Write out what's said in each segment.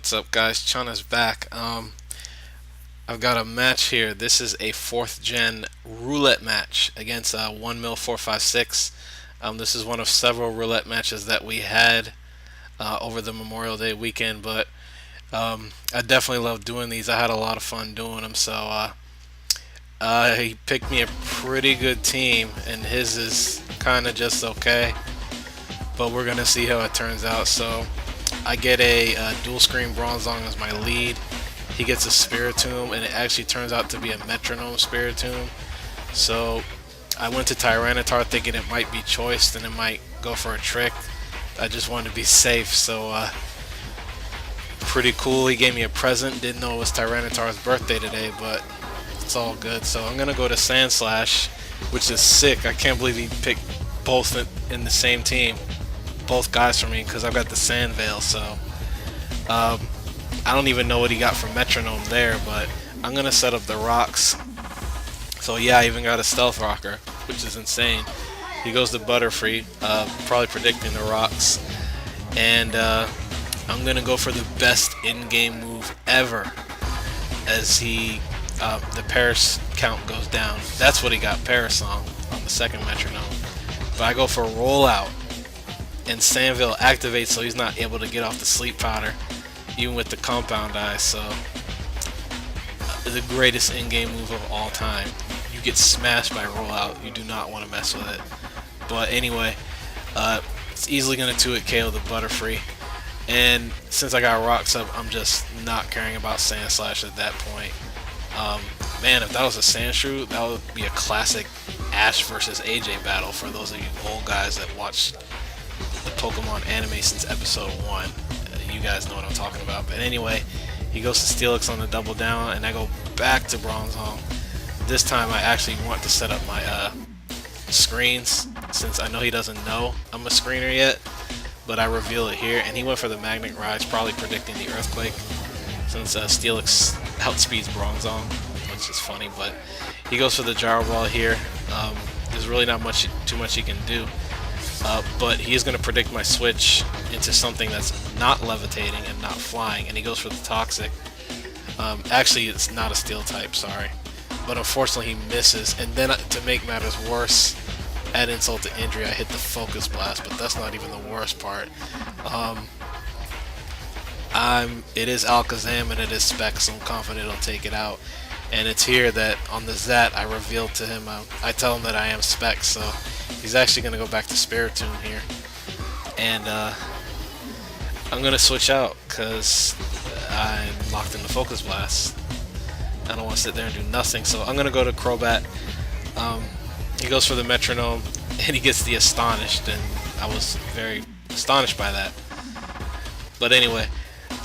What's up, guys? Chun is back. I've got a match here. This is a fourth gen roulette match against 1mil456. This is one of several roulette matches that we had over the Memorial Day weekend, but I definitely love doing these. I had a lot of fun doing them, so he picked me a pretty good team, and his is kind of just okay, but we're gonna see how it turns out. So I get a dual screen Bronzong as my lead. He gets a Spiritomb, and it actually turns out to be a Metronome Spiritomb. So I went to Tyranitar thinking it might be choiced and it might go for a trick. I just wanted to be safe, so pretty cool. He gave me a present. Didn't know it was Tyranitar's birthday today, but it's all good. So I'm gonna go to Sandslash, which is sick. I can't believe he picked both in the same team, both guys for me, because I've got the Sand Veil. So I don't even know what he got from Metronome there, but I'm gonna set up the rocks. So yeah, I even got a Stealth Rocker, which is insane. He goes to Butterfree, probably predicting the rocks, and I'm gonna go for the best in-game move ever, as the Paris count goes down. That's what he got, Parasong, on the second Metronome. But I go for Rollout, and Sandville activates, so he's not able to get off the Sleep Powder, even with the Compound Eyes. So the greatest in-game move of all time. You get smashed by Rollout. You do not want to mess with it. But anyway, it's easily going to 2-hit KO the Butterfree. And since I got Rocks up, I'm just not caring about Sandslash at that point. Man, if that was a Sandshrew, that would be a classic Ash versus AJ battle for those of you old guys that watched the Pokemon anime since episode 1. You guys know what I'm talking about. But anyway, he goes to Steelix on the double down, and I go back to Bronzong. This time I actually want to set up my screens, since I know he doesn't know I'm a screener yet, but I reveal it here, and he went for the Magnet Rise, probably predicting the Earthquake, since Steelix outspeeds Bronzong, which is funny. But he goes for the Gyro Ball here. There's really not too much he can do. But he is going to predict my switch into something that's not levitating and not flying, and he goes for the Toxic. Actually, it's not a Steel type, sorry. But unfortunately, he misses, and then to make matters worse, add insult to injury, I hit the Focus Blast, but that's not even the worst part. It is Alakazam and it is Specs, so I'm confident it'll take it out. And it's here that on the Zat, I reveal to him, I tell him that I am Specs, so he's actually going to go back to Spiritomb here. And I'm going to switch out because I'm locked in the Focus Blast. I don't want to sit there and do nothing, so I'm going to go to Crobat. He goes for the Metronome, and he gets the Astonished, and I was very astonished by that. But anyway,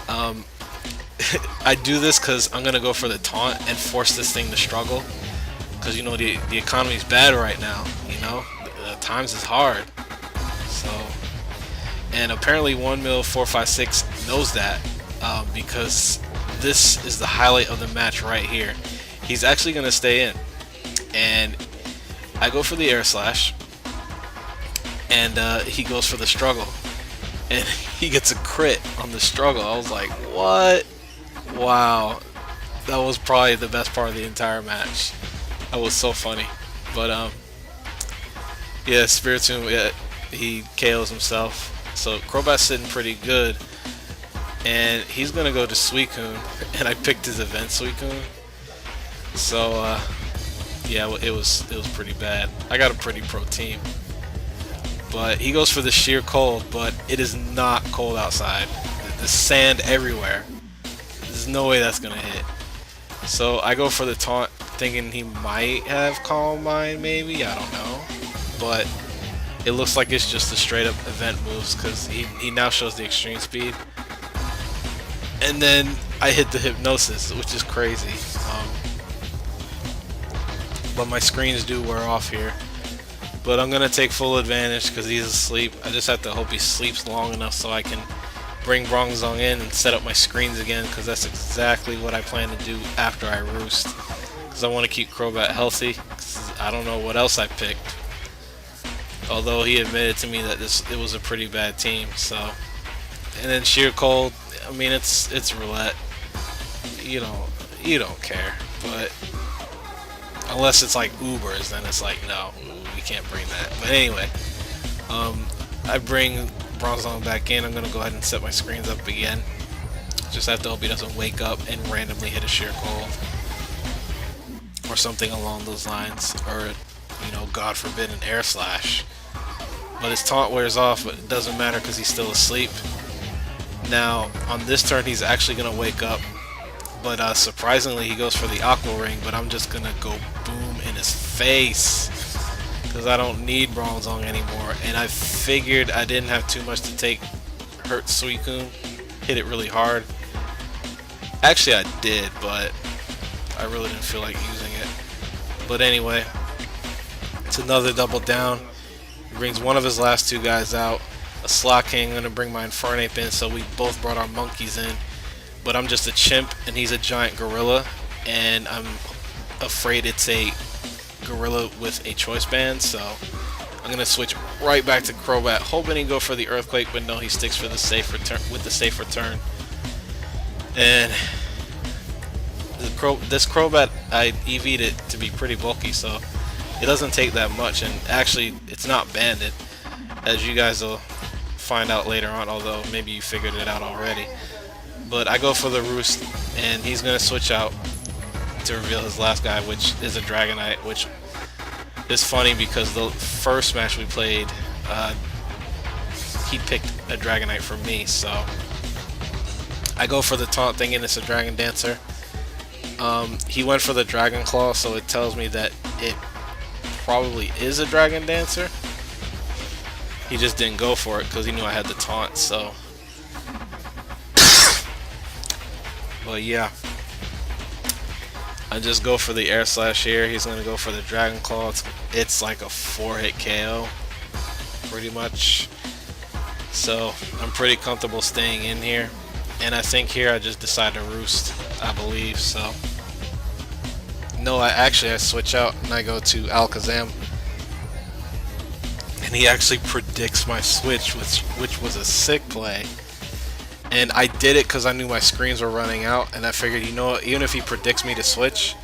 I do this because I'm going to go for the Taunt and force this thing to struggle. Because, you know, the economy's bad right now, you know? The times is hard. So, and apparently 1mil456 knows that, because this is the highlight of the match right here. He's actually going to stay in. And I go for the Air Slash, and he goes for the Struggle, and he gets a crit on the Struggle. I was like, what? Wow, that was probably the best part of the entire match. That was so funny. But yeah, Spiritomb, yeah, he KOs himself. So Crobat's sitting pretty good, and he's gonna go to Suicune, and I picked his event Suicune. So yeah, it was pretty bad. I got a pretty pro team. But he goes for the Sheer Cold, but it is not cold outside. There's sand everywhere. There's no way that's gonna hit. So I go for the Taunt, thinking he might have Calm Mind, maybe, I don't know. But it looks like it's just a straight up event moves, because he now shows the Extreme Speed. And then I hit the Hypnosis, which is crazy. But my screens do wear off here. But I'm going to take full advantage because he's asleep. I just have to hope he sleeps long enough so I can bring Bronzong in and set up my screens again, because that's exactly what I plan to do after I roost. Because I want to keep Crobat healthy, 'cause I don't know what else I picked. Although he admitted to me that it was a pretty bad team. So And then sheer cold. I mean, it's roulette. You don't you don't care. But unless it's like Ubers, then it's like no, we can't bring that. But anyway, I bring Bronzong back in. I'm gonna go ahead and set my screens up again. Just have to hope he doesn't wake up and randomly hit a sheer cold or something along those lines, or God forbid, an air slash. But his taunt wears off, but it doesn't matter because he's still asleep. Now on this turn he's actually gonna wake up, but surprisingly he goes for the Aqua Ring, but I'm just gonna go boom in his face because I don't need Bronzong anymore. And I figured I didn't have too much to take hurt Suicune, hit it really hard. Actually I did, but I really didn't feel like using it. But anyway, it's another double down. He brings one of his last two guys out. A Slot King. I'm going to bring my Infernape in, so we both brought our monkeys in. But I'm just a chimp, and he's a giant gorilla. And I'm afraid it's a gorilla with a choice band, so I'm going to switch right back to Crobat, hoping he go for the Earthquake, but no, he sticks for the safe return with the safe return. And this Crobat, I EV'd it to be pretty bulky, so it doesn't take that much, and actually it's not banded, as you guys will find out later on, although maybe you figured it out already. But I go for the Roost, and he's going to switch out to reveal his last guy, which is a Dragonite, which is funny because the first match we played, he picked a Dragonite for me, so I go for the taunt thinking it's a Dragon Dancer. He went for the Dragon Claw, so it tells me that it probably is a Dragon Dancer. He just didn't go for it because he knew I had the taunt, so. But yeah, I just go for the Air Slash here. He's going to go for the Dragon Claw. It's like a 4-hit KO, pretty much. So I'm pretty comfortable staying in here. And I think here I just decide to Roost, I believe, so. No, I switch out and I go to Alakazam. And he actually predicts my switch, which was a sick play. And I did it because I knew my screens were running out, and I figured, you know what, even if he predicts me to switch,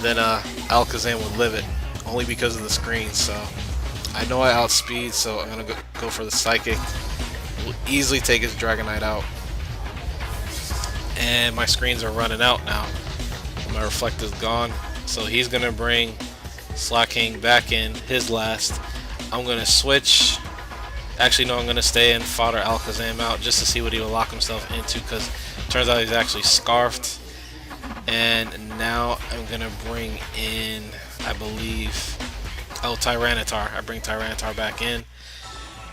then Alakazam would live it, only because of the screens. So I know I outspeed, so I'm going to go for the Psychic. Will easily take his Dragonite out. And my screens are running out now. My Reflect is gone, so he's going to bring Slot King back in, his last. I'm going to switch. Actually, no, I'm going to stay and fodder Alakazam out just to see what he will lock himself into, because it turns out he's actually Scarfed. And now I'm going to bring in, I believe, Tyranitar. I bring Tyranitar back in.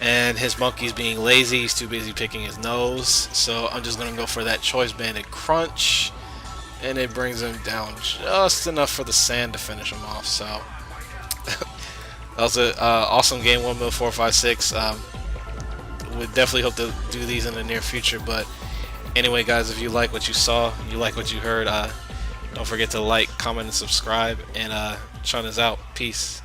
And his monkey's being lazy. He's too busy picking his nose. So I'm just going to go for that Choice Banded Crunch. And it brings him down just enough for the sand to finish him off. So that was an awesome game, 1mil456. We definitely hope to do these in the near future. But anyway, guys, if you like what you saw, you like what you heard, don't forget to like, comment, and subscribe. And Chun is out. Peace.